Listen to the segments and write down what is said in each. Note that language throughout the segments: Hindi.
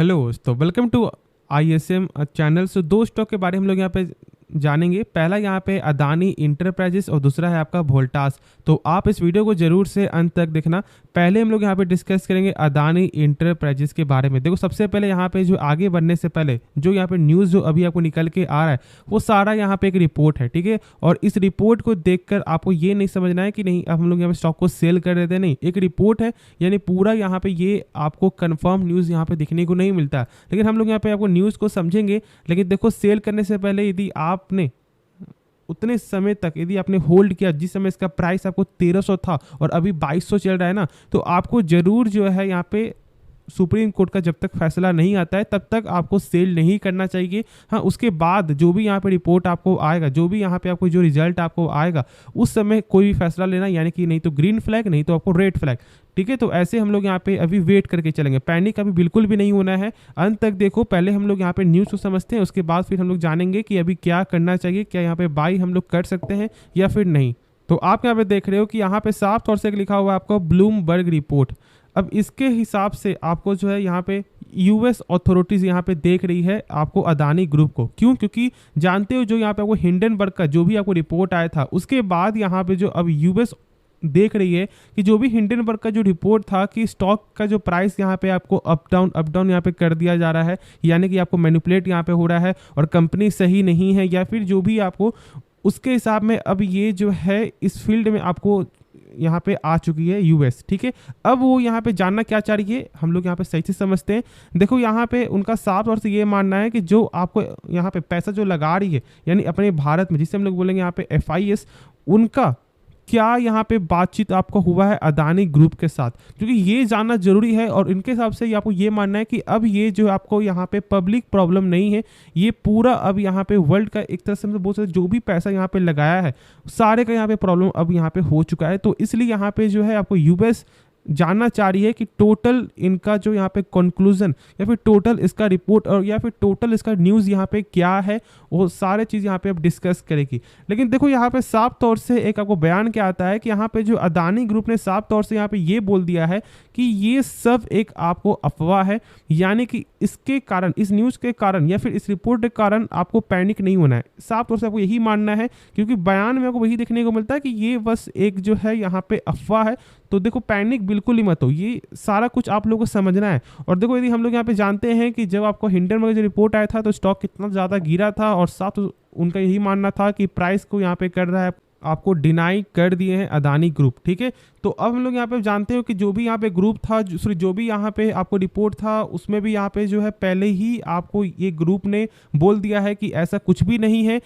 हेलो दोस्तों, वेलकम टू ISM चैनल। सो दो स्टॉक के बारे में हम लोग यहाँ पे जानेंगे। पहला यहाँ पे अदानी इंटरप्राइजेस और दूसरा है आपका वोल्टास। तो आप इस वीडियो को जरूर से अंत तक देखना। पहले हम लोग यहाँ पे डिस्कस करेंगे अदानी इंटरप्राइजेस के बारे में। देखो, सबसे पहले यहाँ पे जो आगे बढ़ने से पहले जो यहाँ पे न्यूज़ जो अभी आपको निकल के आ रहा है वो सारा यहाँ पे एक रिपोर्ट है, ठीक है। और इस रिपोर्ट को देखकर आपको ये नहीं समझना है कि नहीं अब हम लोग यहाँ पे स्टॉक को सेल कर देते हैं। नहीं, एक रिपोर्ट है, यानी पूरा यहाँ पे ये आपको कंफर्म न्यूज़ यहाँ पे दिखने को नहीं मिलता। लेकिन हम लोग यहाँ पे आपको न्यूज़ को समझेंगे। लेकिन देखो, सेल करने से पहले यदि आपने उतने समय तक यदि आपने होल्ड किया, जिस समय इसका प्राइस आपको 1300 था और अभी 2200 चल रहा है ना, तो आपको जरूर जो है यहाँ पे सुप्रीम कोर्ट का जब तक फैसला नहीं आता है तब तक आपको सेल नहीं करना चाहिए। हाँ, उसके बाद जो भी यहाँ पे रिपोर्ट आपको आएगा, जो भी यहाँ पे आपको जो रिजल्ट आपको आएगा, उस समय कोई भी फैसला लेना, यानी कि नहीं तो ग्रीन फ्लैग, नहीं तो आपको रेड फ्लैग, ठीक है। तो ऐसे हम लोग यहाँ पे अभी वेट करके चलेंगे। पैनिक अभी बिल्कुल भी नहीं होना है, अंत तक देखो। पहले हम लोग यहाँ पे न्यूज़ को समझते हैं, उसके बाद फिर हम लोग जानेंगे कि अभी क्या करना चाहिए, क्या यहाँ पे बाई हम लोग कर सकते हैं या फिर नहीं। तो आप यहाँ पे देख रहे हो कि यहाँ पे साफ तौर से लिखा हुआ है आपको ब्लूमबर्ग रिपोर्ट। अब इसके हिसाब से आपको जो है यहाँ पे यूएस अथॉरिटीज यहाँ पे देख रही है आपको अदानी ग्रुप को। क्यों? क्योंकि जानते हो जो यहाँ पे आपको हिंडनबर्ग का जो भी आपको रिपोर्ट आया था, उसके बाद यहाँ पे जो अब यूएस देख रही है कि जो भी हिंडनबर्ग का जो रिपोर्ट था कि स्टॉक का जो प्राइस यहाँ पे आपको अप डाउन यहाँ पे कर दिया जा रहा है, यानी कि आपको मैनिपुलेट यहाँ पे हो रहा है और कंपनी सही नहीं है, या फिर जो भी आपको उसके हिसाब में अब ये जो है इस फील्ड में आपको यहाँ पे आ चुकी है यूएस, ठीक है। अब वो यहाँ पे जानना क्या चाह रही है, हम लोग यहाँ पे सही से समझते हैं। देखो, यहाँ पे उनका साफ तौर से ये मानना है कि जो आपको यहाँ पे पैसा जो लगा रही है, यानी अपने भारत में, जिसे हम लोग बोलेंगे यहाँ पे FIS, उनका क्या यहाँ पे बातचीत आपको हुआ है अदानी ग्रुप के साथ, क्योंकि ये जानना जरूरी है। और इनके हिसाब से आपको ये मानना है कि अब ये जो आपको यहाँ पे पब्लिक प्रॉब्लम नहीं है, ये पूरा अब यहाँ पे वर्ल्ड का एक तरह से बहुत सारे जो भी पैसा यहाँ पे लगाया है सारे का यहाँ पे प्रॉब्लम अब यहाँ पे हो चुका है। तो इसलिए यहाँ पे जो है आपको यूएस जानना चाह रही है कि टोटल इनका जो यहाँ पे कंक्लूजन या फिर टोटल इसका रिपोर्ट और या फिर टोटल इसका न्यूज़ यहाँ पे क्या है, वो सारे चीज़ यहाँ पे अब डिस्कस करेगी। लेकिन देखो, यहाँ पे साफ तौर से एक आपको बयान क्या आता है कि यहाँ पे जो अदानी ग्रुप ने साफ तौर से यहाँ पे ये बोल दिया है कि ये सब एक आपको अफवाह है, यानी कि इसके कारण, इस न्यूज़ के कारण या फिर इस रिपोर्ट के कारण आपको पैनिक नहीं होना है। साफ तौर से आपको यही मानना है, क्योंकि बयान में आपको वही देखने को मिलता है कि ये बस एक जो है यहाँ पे अफवाह है। तो देखो, पैनिक बिल्कुल ही मत हो, ये सारा कुछ आप लोगों को समझना है। और देखो, यदि हम लोग यहाँ पे जानते हैं कि जब आपको हिंडनबर्ग जो रिपोर्ट आया था तो स्टॉक कितना ज़्यादा गिरा था, और साथ उनका यही मानना था कि प्राइस को यहाँ पे कर रहा है, आपको डिनाई कर दिए हैं अदानी ग्रुप, ठीक है। तो अब हम लोग यहाँ पे जानते हो कि जो भी यहाँ पे ग्रुप था, जो भी यहाँ पे आपको रिपोर्ट था, उसमें भी यहाँ पे जो है पहले ही आपको ये ग्रुप ने बोल दिया है कि ऐसा कुछ भी नहीं है।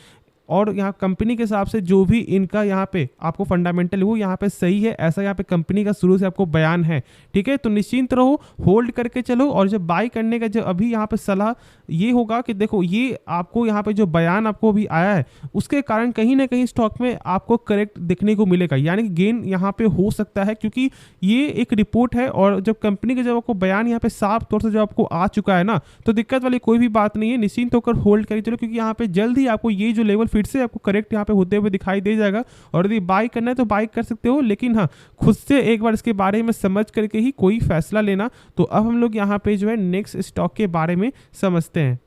और यहाँ कंपनी के हिसाब से जो भी इनका यहाँ पे आपको फंडामेंटल वो यहाँ पे सही है, ऐसा यहाँ पे कंपनी का शुरू से आपको बयान है, ठीक है। तो निश्चिंत रहो, होल्ड करके चलो। और जब बाई करने का जब अभी यहाँ पे सलाह ये होगा कि देखो, ये आपको यहाँ पे जो बयान आपको अभी आया है उसके कारण कहीं ना कहीं स्टॉक में आपको करेक्ट देखने को मिलेगा, यानी कि गेन यहाँ पे हो सकता है, क्योंकि ये एक रिपोर्ट है। और जब कंपनी का जब आपको बयान यहाँ पे साफ तौर से जब आपको आ चुका है ना, तो दिक्कत वाली कोई भी बात नहीं है, निश्चिंत होकर होल्ड करके चलो, क्योंकि यहाँ पे जल्द ही आपको ये जो लेवल फिर से आपको करेक्ट यहाँ पे होते हुए दिखाई दे जाएगा। और यदि बाई करना है तो बाई कर सकते हो, लेकिन हाँ, खुद से एक बार इसके बारे में समझ करके ही कोई फैसला लेना। तो अब हम लोग यहाँ पे जो है नेक्स्ट स्टॉक के बारे में समझते हैं।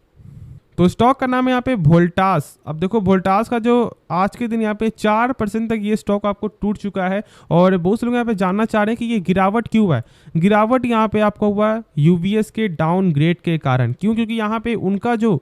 तो स्टॉक का नाम है यहाँ पे वोल्टास। अब देखो, वोल्टास का जो आज के दिन यहाँ पे 4% तक ये स्टॉक आपको टूट चुका है। और बहुत से लोग यहाँ पे जानना चाह रहे हैं कि ये गिरावट क्यों है। गिरावट यहाँ पे आपको हुआ है यूबीएस के डाउनग्रेड के कारण। क्यों? क्योंकि यहाँ पे उनका जो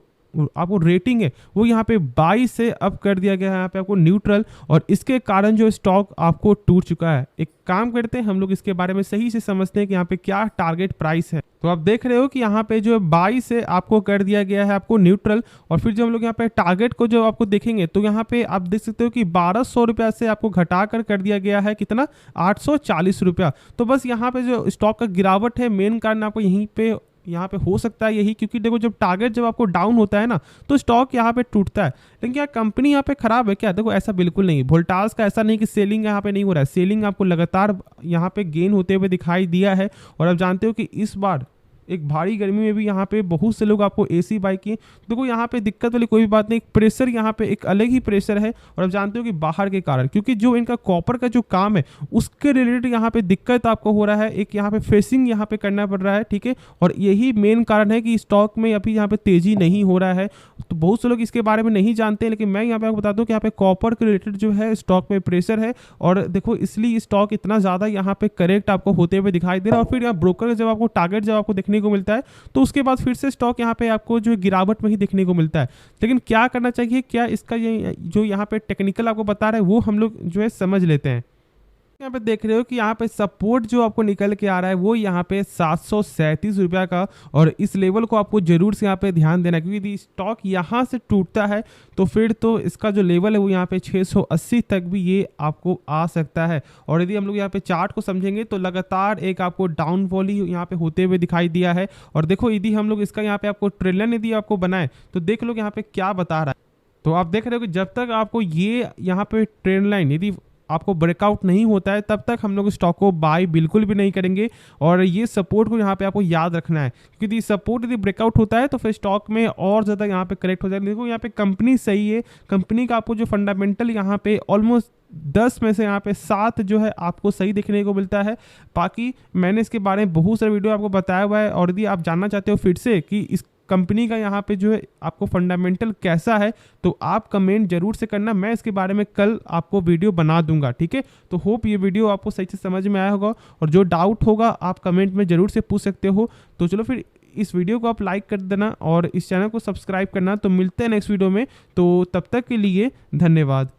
आपको रेटिंग है वो यहाँ पे 22 से अप कर दिया गया है, यहाँ पे आपको न्यूट्रल, और इसके कारण जो स्टॉक आपको टूट चुका है। एक काम करते हैं, हम लोग इसके बारे में सही से समझते हैं कि यहाँ पे क्या टारगेट प्राइस है। तो आप देख रहे हो कि यहाँ पे जो 22 से आपको कर दिया गया है आपको न्यूट्रल, और फिर जब हम लोग यहाँ पे टारगेट को जो आपको देखेंगे तो यहाँ पे आप देख सकते हो कि 1200 रुपया से आपको घटाकर कर दिया गया है कितना, 840 रुपया। तो बस यहाँ पे जो स्टॉक का गिरावट है, मेन कारण आपको यहीं पे यहाँ पे हो सकता है यही, क्योंकि देखो, जब टारगेट जब आपको डाउन होता है ना तो स्टॉक यहाँ पे टूटता है। लेकिन क्या कंपनी यहाँ पे खराब है क्या? देखो, ऐसा बिल्कुल नहीं। वोल्टास का ऐसा नहीं कि सेलिंग यहाँ पे नहीं हो रहा है, सेलिंग आपको लगातार यहाँ पे गेन होते हुए दिखाई दिया है। और आप जानते हो कि इस बार एक भारी गर्मी में भी यहाँ पे बहुत से लोग आपको एसी बाई किए। देखो यहाँ पे दिक्कत वाली कोई बात नहीं, प्रेशर यहाँ पे एक अलग ही प्रेशर है। और आप जानते हो कि बाहर के कारण, क्योंकि जो इनका कॉपर का जो काम है उसके रिलेटेड यहाँ पे दिक्कत आपको हो रहा है, एक यहाँ पे फेसिंग यहाँ पे करना पड़ रहा है, ठीक है। और यही मेन कारण है कि स्टॉक में अभी यहाँ पे तेजी नहीं हो रहा है। तो बहुत से लोग इसके बारे में नहीं जानते, लेकिन मैं यहाँ पे आपको बता दूं कि यहाँ पे कॉपर के रिलेटेड जो है स्टॉक में प्रेशर है, और देखो इसलिए स्टॉक इतना ज़्यादा यहाँ पे करेक्ट आपको होते हुए दिखाई दे रहा है। और फिर यहाँ ब्रोकर जब आपको टारगेट जब आपको देखने को मिलता है तो उसके बाद फिर से स्टॉक यहाँ पे आपको जो गिरावट में ही देखने को मिलता है। लेकिन क्या करना चाहिए, क्या इसका ये जो यहाँ पे टेक्निकल आपको बता रहा है वो हम लोग जो है समझ लेते हैं। यहाँ पे देख रहे हो कि यहाँ पे सपोर्ट जो आपको निकल के आ रहा है वो यहाँ पे 737 रुपया का, और इस लेवल को आपको जरूर से यहाँ पे ध्यान देना, क्योंकि यदि स्टॉक यहाँ से टूटता है तो फिर तो इसका जो लेवल है वो यहाँ पे 680 तक भी ये आपको आ सकता है। और यदि हम लोग यहाँ पे चार्ट को समझेंगे तो लगातार एक आपको डाउनफॉल ही यहाँ पे होते हुए दिखाई दिया है। और देखो यदि हम लोग इसका यहाँ पे आपको ट्रेलर यदि आपको बनाए तो देख लो यहाँ पे क्या बता रहा है। तो आप देख रहे हो कि जब तक आपको ये यहाँ पे ट्रेंड लाइन यदि आपको ब्रेकआउट नहीं होता है तब तक हम लोग स्टॉक को बाय बिल्कुल भी नहीं करेंगे। और ये सपोर्ट को यहाँ पे आपको याद रखना है, क्योंकि सपोर्ट यदि ब्रेकआउट होता है तो फिर स्टॉक में और ज़्यादा यहाँ पे करेक्ट हो जाएगा। देखो यहाँ पे कंपनी सही है, कंपनी का आपको जो फंडामेंटल यहाँ पे ऑलमोस्ट 10 में से यहाँ पे 7 जो है आपको सही देखने को मिलता है। बाकी मैंने इसके बारे में बहुत सारे वीडियो आपको बताया हुआ है, और यदि आप जानना चाहते हो फिर से कि इस कंपनी का यहाँ पे जो है आपको फंडामेंटल कैसा है तो आप कमेंट जरूर से करना, मैं इसके बारे में कल आपको वीडियो बना दूंगा, ठीक है। तो होप ये वीडियो आपको सही से समझ में आया होगा, और जो डाउट होगा आप कमेंट में जरूर से पूछ सकते हो। तो चलो फिर इस वीडियो को आप लाइक कर देना और इस चैनल को सब्सक्राइब करना। तो मिलते हैं नेक्स्ट वीडियो में, तो तब तक के लिए धन्यवाद।